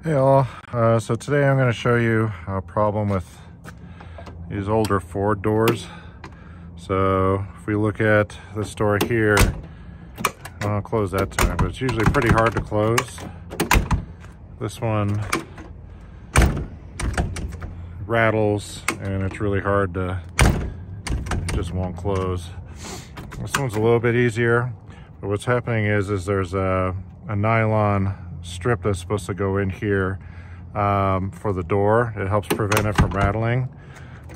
Hey all, so today I'm going to show you a problem with these older Ford doors. So if we look at this door here, I'll close that time, but it's usually pretty hard to close. This one rattles and it's really hard to, it just won't close. This one's a little bit easier, but what's happening is there's a nylon strip that's supposed to go in here for the door. It helps prevent it from rattling.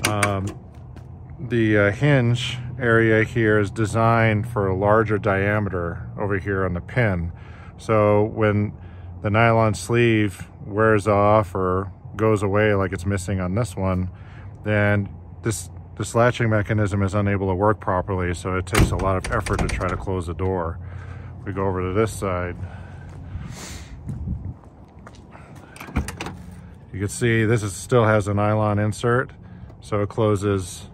The hinge area here is designed for a larger diameter over here on the pin. So when the nylon sleeve wears off or goes away like it's missing on this one, then this latching mechanism is unable to work properly, so it takes a lot of effort to try to close the door. We go over to this side. You can see this still has a nylon insert, so it closes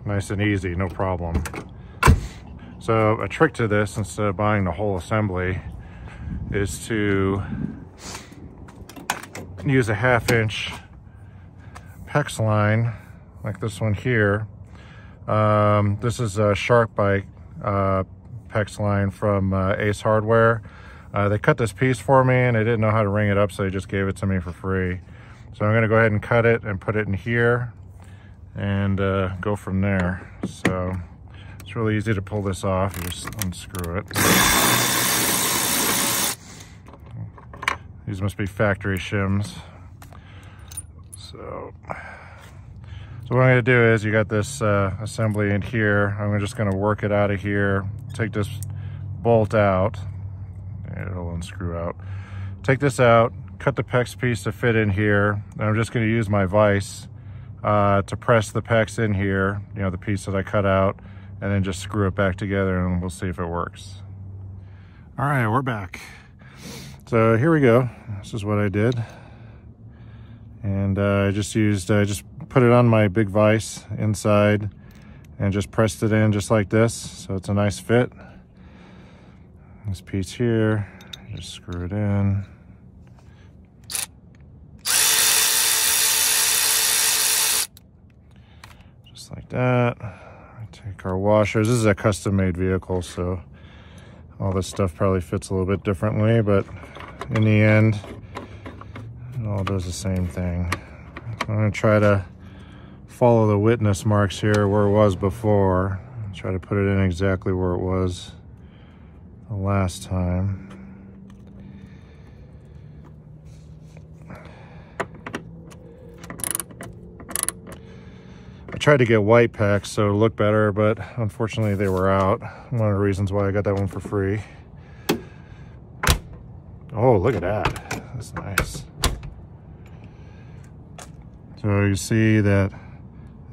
nice and easy, no problem. So a trick to this, instead of buying the whole assembly, is to use a 1/2-inch PEX line, like this one here. This is a Shark Bike PEX line from Ace Hardware. They cut this piece for me and they didn't know how to ring it up, so they just gave it to me for free. So I'm going to go ahead and cut it and put it in here and go from there. So it's really easy to pull this off. You just unscrew it. These must be factory shims. So what I'm going to do is, you got this assembly in here. I'm just going to work it out of here. Take this bolt out. It'll unscrew out. Take this out. Cut the PEX piece to fit in here. And I'm just going to use my vise to press the PEX in here, you know, the piece that I cut out, and then just screw it back together and we'll see if it works. All right, we're back. So here we go. This is what I did. And I just put it on my big vise inside and just pressed it in just like this. So it's a nice fit. This piece here, just screw it in. Like that. Take our washers. This is a custom made vehicle, so all this stuff probably fits a little bit differently, but in the end it all does the same thing. I'm going to try to follow the witness marks here where it was before. Try to put it in exactly where it was the last time. I tried to get white PEX so it looked better, but unfortunately they were out. One of the reasons why I got that one for free. Oh, look at that. That's nice. So you see that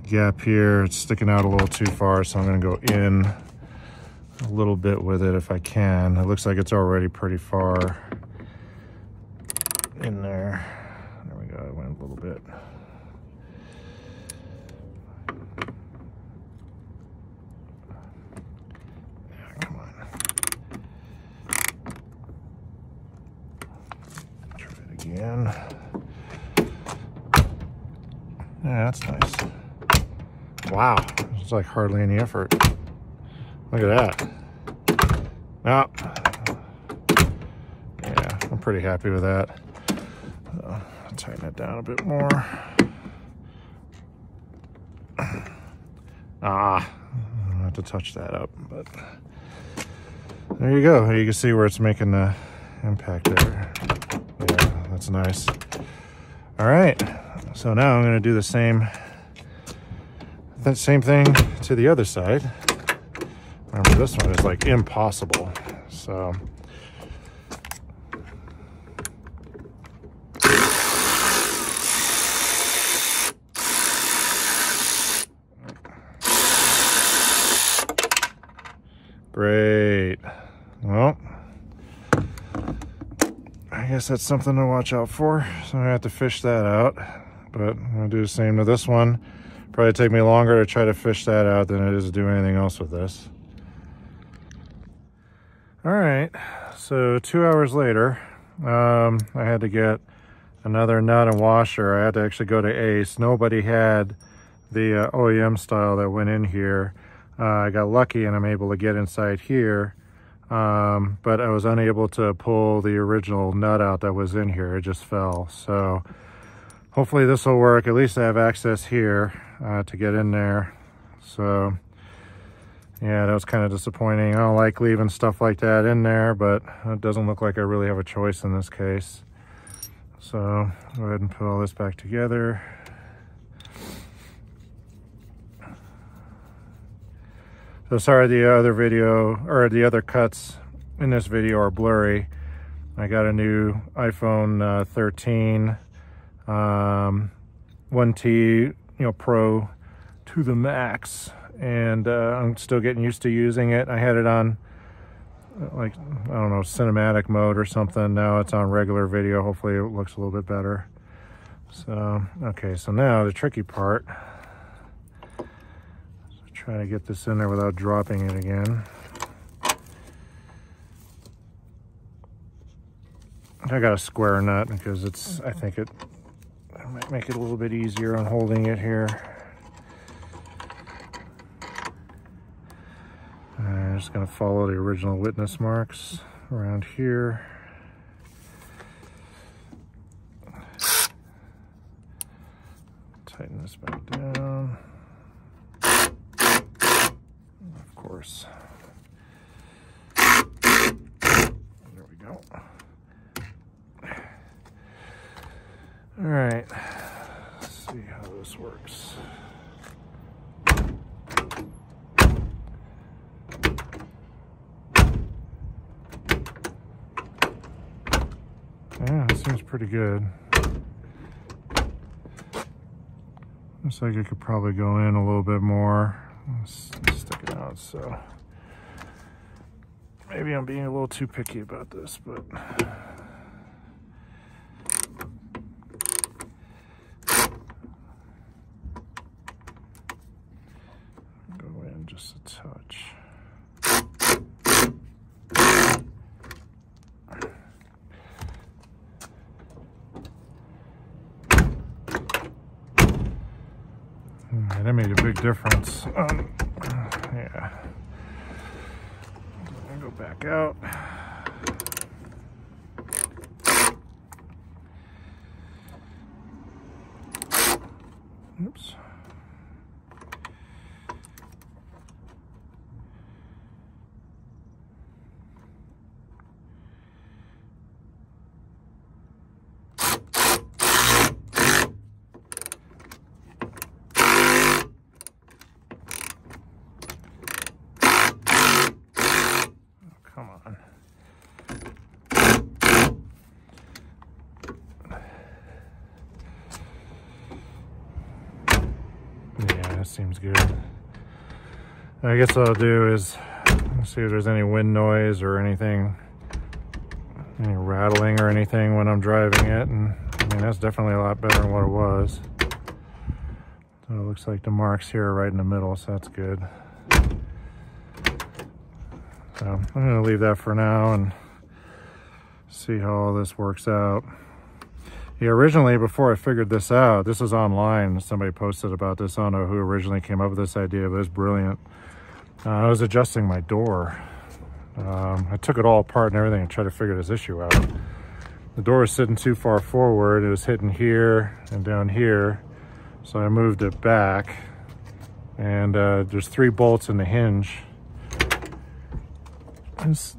gap here, it's sticking out a little too far, so I'm going to go in a little bit with it if I can. It looks like it's already pretty far in there. There we go, I went a little bit. Again. Yeah, that's nice. Wow, it's like hardly any effort. Look at that. Oh. Yeah, I'm pretty happy with that. I'll tighten it down a bit more. I have to touch that up, but there you go. You can see where it's making the impact there. Yeah, that's nice. All right, so now I'm going to do the same thing to the other side. Remember, this one is like impossible. So great. Well, I guess that's something to watch out for. So I'm gonna have to fish that out, but I'm gonna do the same to this one. Probably take me longer to try to fish that out than it is to do anything else with this. All right, so 2 hours later, I had to get another nut and washer. I had to actually go to Ace. Nobody had the OEM style that went in here. I got lucky and I'm able to get inside here, but I was unable to pull the original nut out that was in here. It just fell. So hopefully this will work. At least I have access here to get in there. So yeah, that was kind of disappointing. I don't like leaving stuff like that in there, but it doesn't look like I really have a choice in this case. So go ahead and put all this back together. So sorry the other video, or the other cuts in this video are blurry. I got a new iPhone 13 1T, Pro to the max, and I'm still getting used to using it. I had it on like, I don't know, cinematic mode or something. Now it's on regular video. Hopefully it looks a little bit better. So okay, so now the tricky part. Try to get this in there without dropping it again. I got a square nut because I think it might make it a little bit easier on holding it here. I'm just going to follow the original witness marks around here. Tighten this back down. Of course. There we go. All right, let's see how this works. Yeah, it seems pretty good. Looks like it could probably go in a little bit more. Let's stick it out. So maybe I'm being a little too picky about this, but go in just a touch. That made a big difference. Yeah. I'm gonna go back out. Oops. Come on. Yeah, that seems good. I guess what I'll do is see if there's any wind noise or anything, any rattling or anything when I'm driving it. And I mean, that's definitely a lot better than what it was. So it looks like the marks here are right in the middle, so that's good. So I'm going to leave that for now and see how all this works out. Yeah, originally, before I figured this out, this was online. Somebody posted about this. I don't know who originally came up with this idea, but it's brilliant. I was adjusting my door. I took it all apart and everything and tried to figure this issue out. The door was sitting too far forward. It was hitting here and down here. So I moved it back. And there's 3 bolts in the hinge.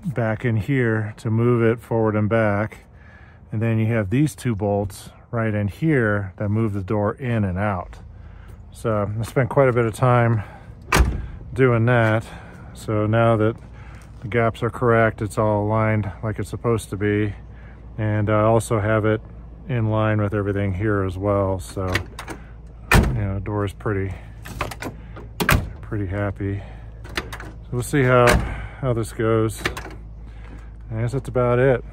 Back in here to move it forward and back, and then you have these 2 bolts right in here that move the door in and out. So I spent quite a bit of time doing that. So now that the gaps are correct, it's all aligned like it's supposed to be, and I also have it in line with everything here as well. So the door is pretty happy. So we'll see how this goes. I guess that's about it.